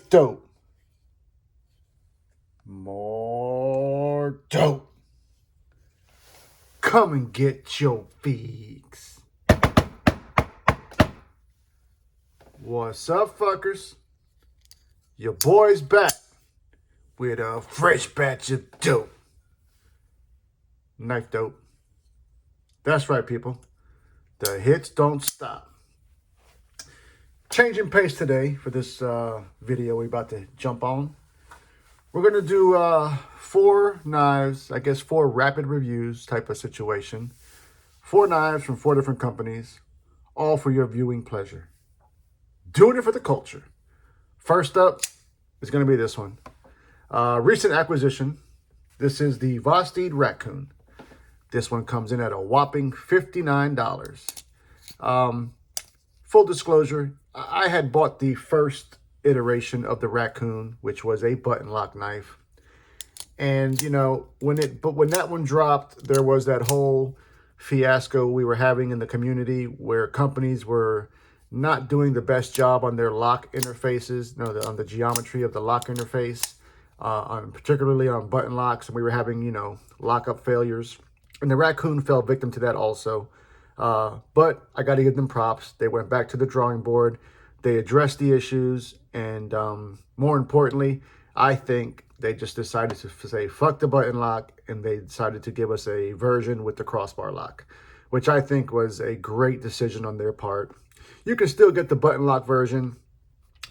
Knifedope. More dope. Come and get your fix. What's up, fuckers? Your boy's back with a fresh batch of dope. Knifedope. That's right, people. The hits don't stop. Changing pace today for this video we're about to jump on. We're going to do 4 knives, I guess 4 rapid reviews type of situation. 4 knives from 4 different companies, all for your viewing pleasure. Doing it for the culture. First up is going to be this one. Recent acquisition. This is the raccoon. This one comes in at a whopping $59. Full disclosure, I had bought the first iteration of the raccoon, which was a button lock knife. And, you know, when that one dropped, there was that whole fiasco we were having in the community where companies were not doing the best job on their lock interfaces, on the geometry of the lock interface, particularly on button locks. And we were having, lockup failures. And the raccoon fell victim to that also. But I got to give them props. They went back to the drawing board. They addressed the issues. And more importantly, I think they just decided to say, fuck the button lock. And they decided to give us a version with the crossbar lock, which I think was a great decision on their part. You can still get the button lock version,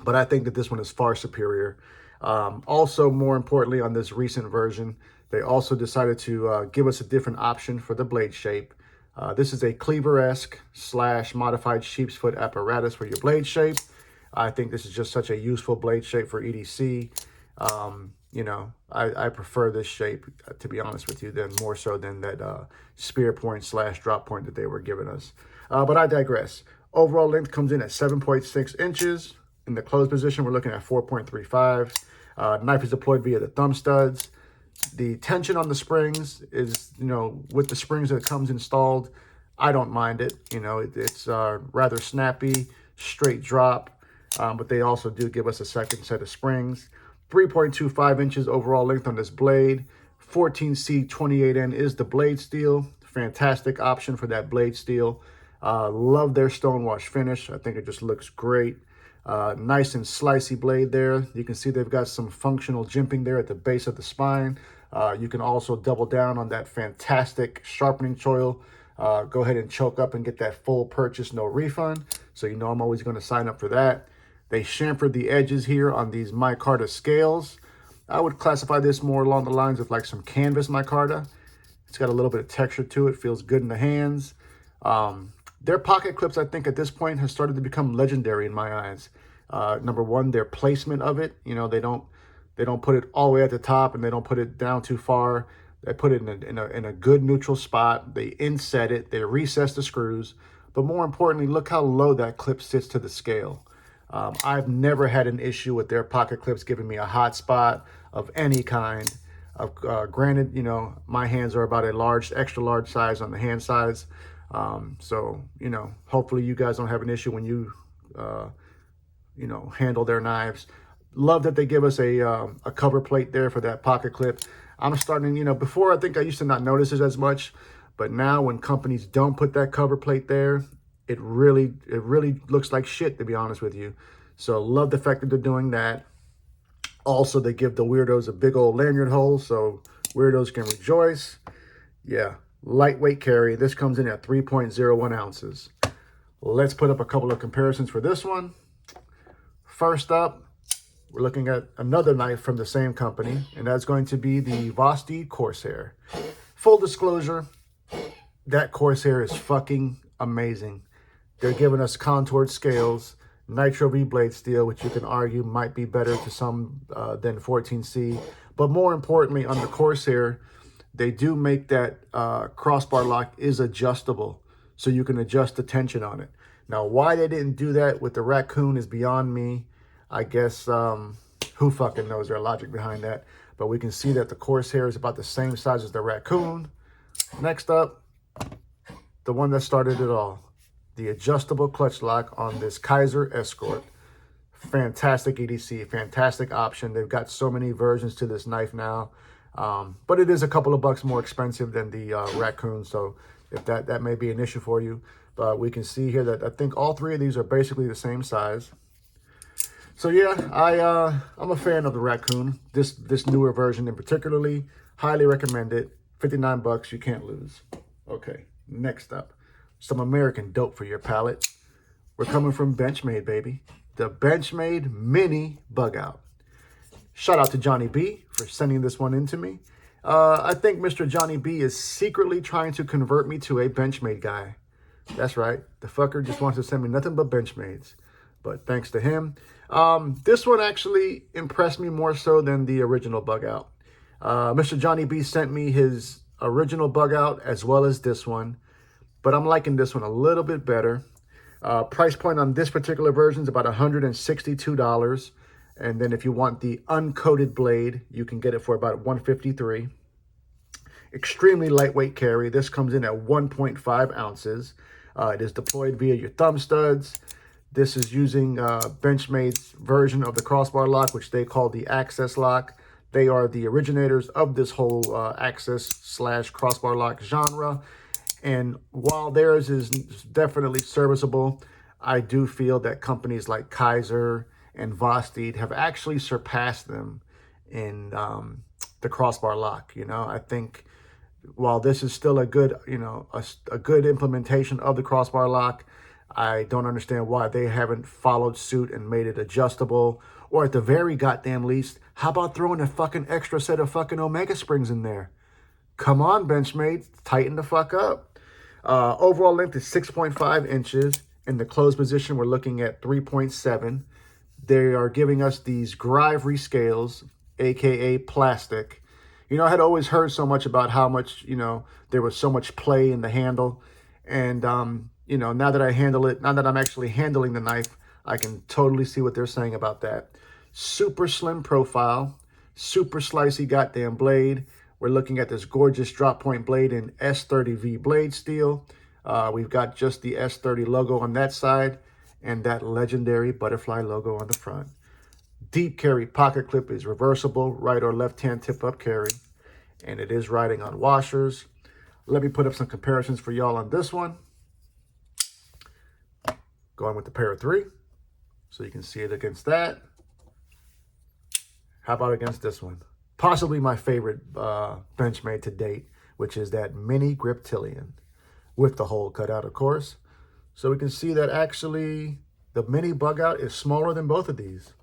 but I think that this one is far superior. Also, more importantly, on this recent version, they also decided to give us a different option for the blade shape. This is a cleaver-esque / modified sheep's foot apparatus for your blade shape. I think this is just such a useful blade shape for EDC. I prefer this shape, to be honest with you, more so than that spear point / drop point that they were giving us. But I digress. Overall length comes in at 7.6 inches. In the closed position, we're looking at 4.35. Knife is deployed via the thumb studs. The tension on the springs is, with the springs that comes installed, I don't mind it. It's rather snappy, straight drop, but they also do give us a second set of springs. 3.25 inches overall length on this blade. 14C 28N is the blade steel. Fantastic option for that blade steel. Love their stonewash finish. I think it just looks great. Nice and slicey blade there. You can see they've got some functional jimping there at the base of the spine. You can also double down on that fantastic sharpening choil. Go ahead and choke up and get that full purchase, no refund. So I'm always going to sign up for that. They chamfered the edges here on these micarta scales. I would classify this more along the lines of like some canvas micarta. It's got a little bit of texture to it. Feels good in the hands. Their pocket clips, I think, at this point has started to become legendary in my eyes. Number one, their placement of it. They don't put it all the way at the top and they don't put it down too far. They put it in a good neutral spot. They inset it. They recess the screws. But more importantly, look how low that clip sits to the scale. I've never had an issue with their pocket clips giving me a hot spot of any kind. Granted, my hands are about a extra large size on the hand size. So, hopefully you guys don't have an issue when you, handle their knives. Love that they give us a cover plate there for that pocket clip. I'm starting, before I think I used to not notice it as much, but now when companies don't put that cover plate there, it really looks like shit, to be honest with you. So love the fact that they're doing that. Also, they give the weirdos a big old lanyard hole so weirdos can rejoice. Yeah. Lightweight carry. This comes in at 3.01 ounces. Let's put up a couple of comparisons for this one. First up, we're looking at another knife from the same company, and that's going to be the Thebladecartel. Full disclosure, that Corsair is fucking amazing. They're giving us contoured scales, Nitro V blade steel, which you can argue might be better to some than 14C. But more importantly, on the Corsair, they do make that crossbar lock is adjustable, so you can adjust the tension on it. Now, why they didn't do that with the raccoon is beyond me. I guess who fucking knows their logic behind that. But we can see that the Corsair is about the same size as the raccoon. Next up, the one that started it all. The adjustable clutch lock on this Kaiser Escort. fantastic EDC, fantastic option. They've got so many versions to this knife now. But it is a couple of bucks more expensive than the raccoon. So if that may be an issue for you. But we can see here that I think all three of these are basically the same size. So yeah, I'm a fan of the raccoon. This newer version in particularly, highly recommend it. 59 bucks, you can't lose. Okay, next up, some American dope for your palate. We're coming from Benchmade, baby. The Benchmade Mini Bug Out. Shout out to Johnny B for sending this one in to me. I think Mr. Johnny B is secretly trying to convert me to a Benchmade guy. That's right. The fucker just wants to send me nothing but Benchmades. But thanks to him. This one actually impressed me more so than the original Bug Out. Mr. Johnny B sent me his original Bug Out as well as this one. But I'm liking this one a little bit better. Price point on this particular version is about $162. And then if you want the uncoated blade, you can get it for about $153. Extremely lightweight carry. This comes in at 1.5 ounces. It is deployed via your thumb studs. This is using Benchmade's version of the crossbar lock, which they call the access lock. They are the originators of this whole access/crossbar lock genre. And while theirs is definitely serviceable, I do feel that companies like Kaiser and Vosteed have actually surpassed them in the crossbar lock. You know, I think while this is still a good, a good implementation of the crossbar lock, I don't understand why they haven't followed suit and made it adjustable, or at the very goddamn least, how about throwing a fucking extra set of fucking Omega springs in there? Come on, Benchmade, tighten the fuck up. Overall length is 6.5 inches. In the closed position, we're looking at 3.7. They are giving us these Grive rescales, aka plastic. You know, I had always heard so much about how much, there was so much play in the handle. And, now that I handle it, now that I'm actually handling the knife, I can totally see what they're saying about that. Super slim profile, super slicey goddamn blade. We're looking at this gorgeous drop point blade in S30V blade steel. We've got just the S30 logo on that side and that legendary butterfly logo on the front. Deep carry pocket clip is reversible, right or left hand tip up carry, and it is riding on washers. Let me put up some comparisons for y'all on this one. Going with the Para 3, so you can see it against that. How about against this one? Possibly my favorite Benchmade to date, which is that Mini Griptilian with the hole cut out, of course. So we can see that actually the Mini Bug Out is smaller than both of these.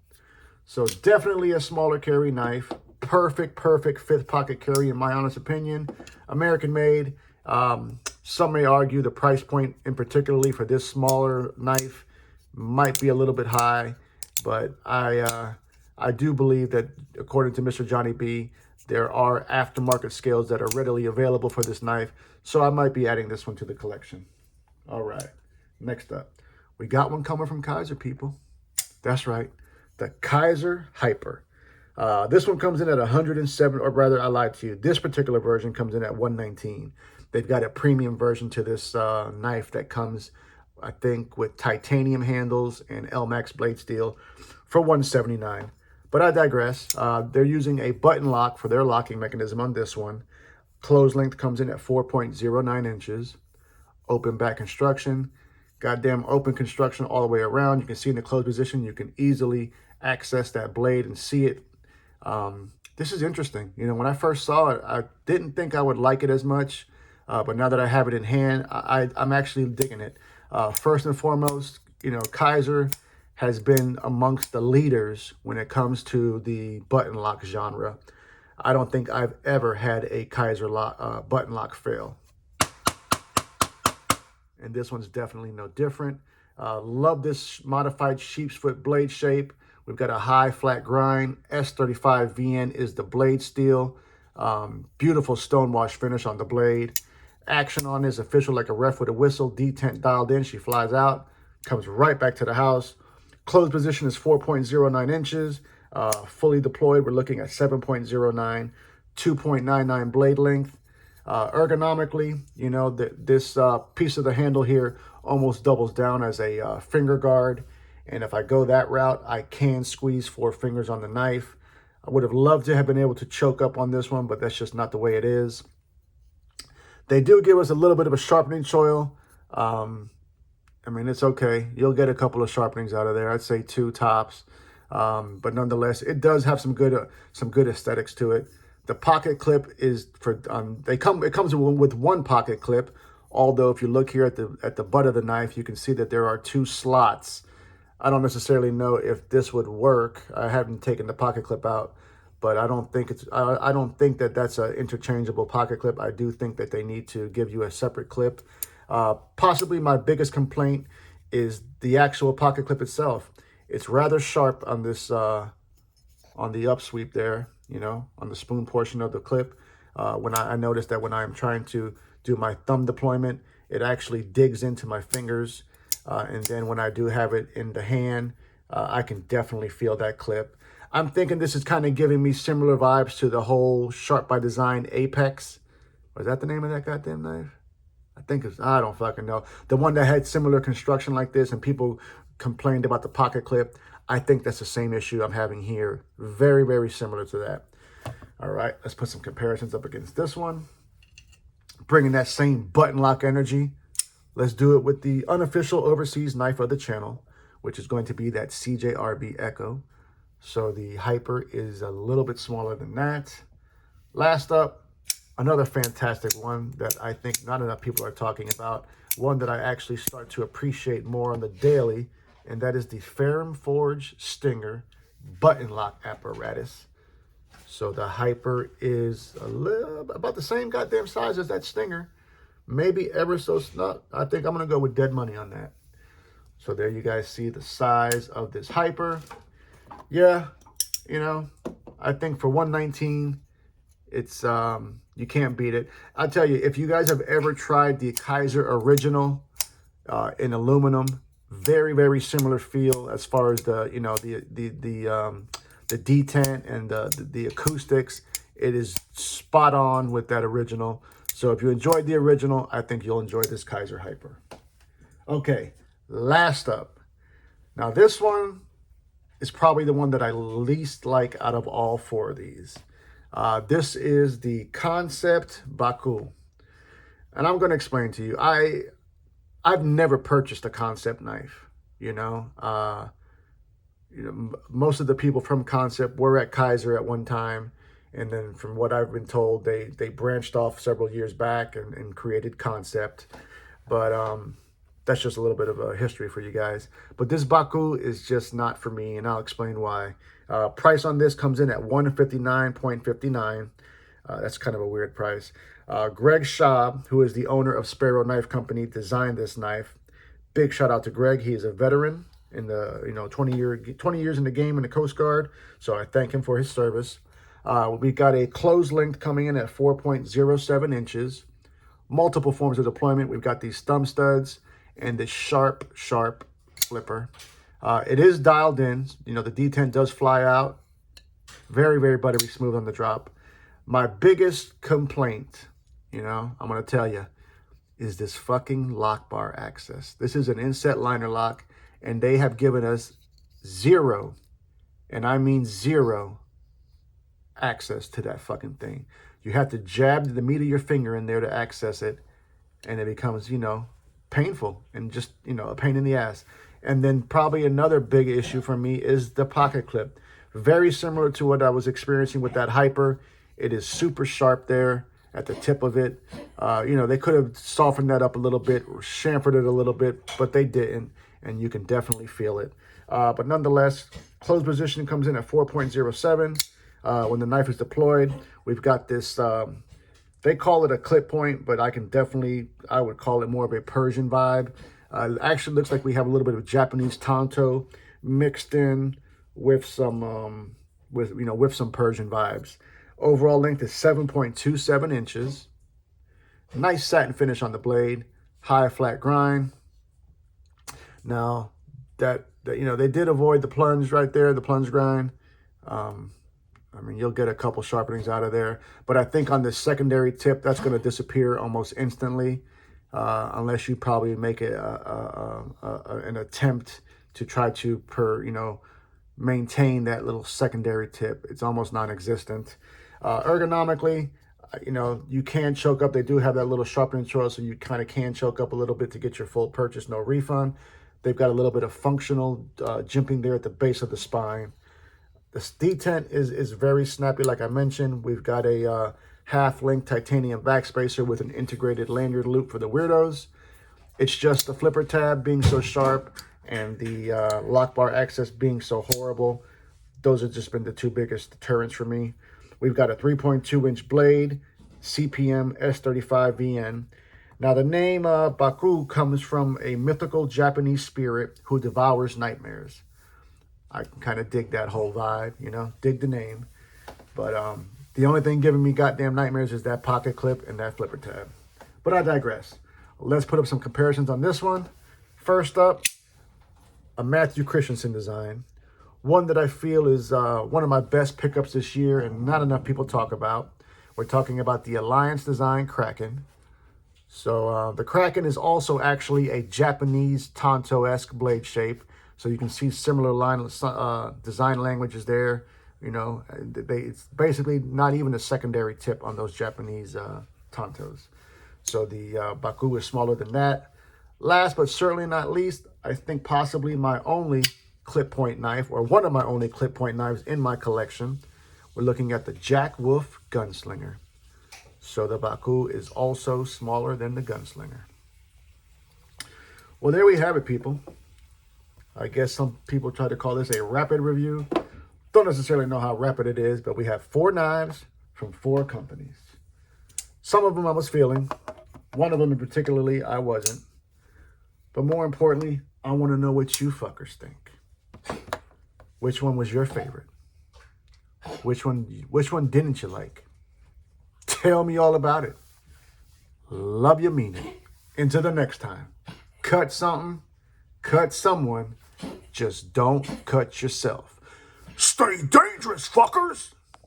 So definitely a smaller carry knife. Perfect fifth pocket carry in my honest opinion. American made. Some may argue the price point in particularly for this smaller knife might be a little bit high, but I do believe that according to Mr. Johnny B, there are aftermarket scales that are readily available for this knife. So I might be adding this one to the collection. All right, next up, we got one coming from Kaiser, people. That's right, the Kaiser Hyper. This one comes in at 107, or rather, I lied to you. This particular version comes in at 119. They've got a premium version to this knife that comes, I think, with titanium handles and LMAX blade steel for 179. But I digress. They're using a button lock for their locking mechanism on this one. Close length comes in at 4.09 inches. Open back construction. Goddamn open construction all the way around. You can see in the closed position, you can easily access that blade and see it. This is interesting. When I first saw it, I didn't think I would like it as much. But now that I have it in hand, I'm actually digging it. First and foremost, Kaiser has been amongst the leaders when it comes to the button lock genre. I don't think I've ever had a Kaiser button lock fail. And this one's definitely no different. Love this modified sheep's foot blade shape. We've got a high flat grind. S35 VN is the blade steel. Beautiful stonewash finish on the blade. Action on is official like a ref with a whistle. Detent dialed in. She flies out. Comes right back to the house. Closed position is 4.09 inches. Fully deployed, we're looking at 7.09, 2.99 blade length. Ergonomically, this piece of the handle here almost doubles down as a finger guard. And if I go that route, I can squeeze 4 fingers on the knife. I would have loved to have been able to choke up on this one, but that's just not the way it is. They do give us a little bit of a sharpening choil. I mean, it's okay. You'll get a couple of sharpenings out of there. I'd say 2 tops. But nonetheless, it does have some good aesthetics to it. The pocket clip is for it comes with 1 pocket clip. Although if you look here at the butt of the knife, you can see that there are 2 slots. I don't necessarily know if this would work. I haven't taken the pocket clip out, but I don't think that that's an interchangeable pocket clip. I do think that they need to give you a separate clip. Possibly my biggest complaint is the actual pocket clip itself. It's rather sharp on this on the upsweep there, you know, on the spoon portion of the clip. When I noticed that when I'm trying to do my thumb deployment, it actually digs into my fingers. And then when I do have it in the hand, I can definitely feel that clip. I'm thinking this is kind of giving me similar vibes to the whole Sharp by Design Apex. Was that the name of that goddamn knife? I think it's, I don't fucking know. The one that had similar construction like this and people complained about the pocket clip. I think that's the same issue I'm having here. Very, very similar to that. All right, let's put some comparisons up against this one. Bringing that same button lock energy. Let's do it with the unofficial overseas knife of the channel, which is going to be that CJRB Echo. So the Hyper is a little bit smaller than that. Last up, another fantastic one that I think not enough people are talking about. One that I actually start to appreciate more on the daily, and that is the Ferrum Forge Stinger button lock apparatus. So the Hyper is about the same goddamn size as that Stinger. Maybe ever so snug. I think I'm going to go with dead money on that. So there you guys see the size of this Hyper. Yeah, you know, I think for $119, it's you can't beat it. I'll tell you, if you guys have ever tried the Kaiser Original in aluminum, very, very similar feel as far as the, you know, the detent and the acoustics. It is spot on with that original. So if you enjoyed the original, I think you'll enjoy this Kaiser Hyper. Okay, last up. Now this one is probably the one that I least like out of all 4 of these. This is the Concept Baku. And I'm going to explain to you. I've never purchased a Concept knife, you know. Most of the people from Concept were at Kaiser at one time. And then from what I've been told, they branched off several years back and created Concept. But that's just a little bit of a history for you guys. But this Baku is just not for me, and I'll explain why. Price on this comes in at $159.59. That's kind of a weird price. Greg Schaub, who is the owner of Sparrow Knife Company, designed this knife. Big shout out to Greg. He is a veteran in the 20 years in the game in the Coast Guard. So I thank him for his service. We got a close length coming in at 4.07 inches. Multiple forms of deployment. We've got these thumb studs and this sharp flipper. It is dialed in. You know, the detent does fly out. Very, very buttery smooth on the drop. My biggest complaint, you know, I'm going to tell you, is this fucking lock bar access. This is an inset liner lock, and they have given us 0, and I mean 0, access to that fucking thing. You have to jab the meat of your finger in there to access it, and it becomes, you know, painful and just, you know, a pain in the ass. And then probably another big issue for me is the pocket clip. Very similar to what I was experiencing with that Hyper. It is super sharp there at the tip of it. You know, they could have softened that up a little bit or chamfered it a little bit, but they didn't, and you can definitely feel it. But nonetheless, closed position comes in at 4.07. When the knife is deployed, we've got this, they call it a clip point, but I would call it more of a Persian vibe. It actually looks like we have a little bit of Japanese tanto mixed in with some, with some Persian vibes. Overall length is 7.27 inches. Nice satin finish on the blade. High flat grind. Now, that you know, they did avoid the plunge right there, the plunge grind. I mean, you'll get a couple sharpenings out of there. But I think on the secondary tip, that's going to disappear almost instantly. Unless you probably make it an attempt to try to maintain that little secondary tip. It's almost non-existent. Ergonomically, you can choke up. They do have that little sharpening tool, so you kind of can choke up a little bit to get your full purchase, no refund. They've got a little bit of functional jimping there at the base of the spine. The detent is very snappy, like I mentioned. We've got a half-length titanium backspacer with an integrated lanyard loop for the weirdos. It's just the flipper tab being so sharp and the lock bar access being so horrible. Those have just been the two biggest deterrents for me. We've got a 3.2-inch blade, CPM S35VN. Now, the name Baku comes from a mythical Japanese spirit who devours nightmares. I can kind of dig that whole vibe, dig the name. But the only thing giving me goddamn nightmares is that pocket clip and that flipper tab. But I digress. Let's put up some comparisons on this one. First up, a Matthew Christensen design. One that I feel is one of my best pickups this year and not enough people talk about. We're talking about the Alliance Design Kraken. So the Kraken is also actually a Japanese Tonto-esque blade shape. So you can see similar design languages there. It's basically not even a secondary tip on those Japanese Tontos. So the Baku is smaller than that. Last but certainly not least, I think possibly my only clip point knife, or one of my only clip point knives in my collection. We're looking at the Jack Wolf Gunslinger. So the Baku is also smaller than the Gunslinger. Well, there we have it, people. I guess some people try to call this a rapid review. Don't necessarily know how rapid it is, but we have 4 knives from 4 companies. Some of them I was feeling. One of them in particularly, I wasn't. But more importantly, I want to know what you fuckers think. Which one was your favorite? Which one didn't you like? Tell me all about it. Love you, mean it. Until the next time. Cut something, cut someone. Just don't cut yourself. Stay dangerous, fuckers!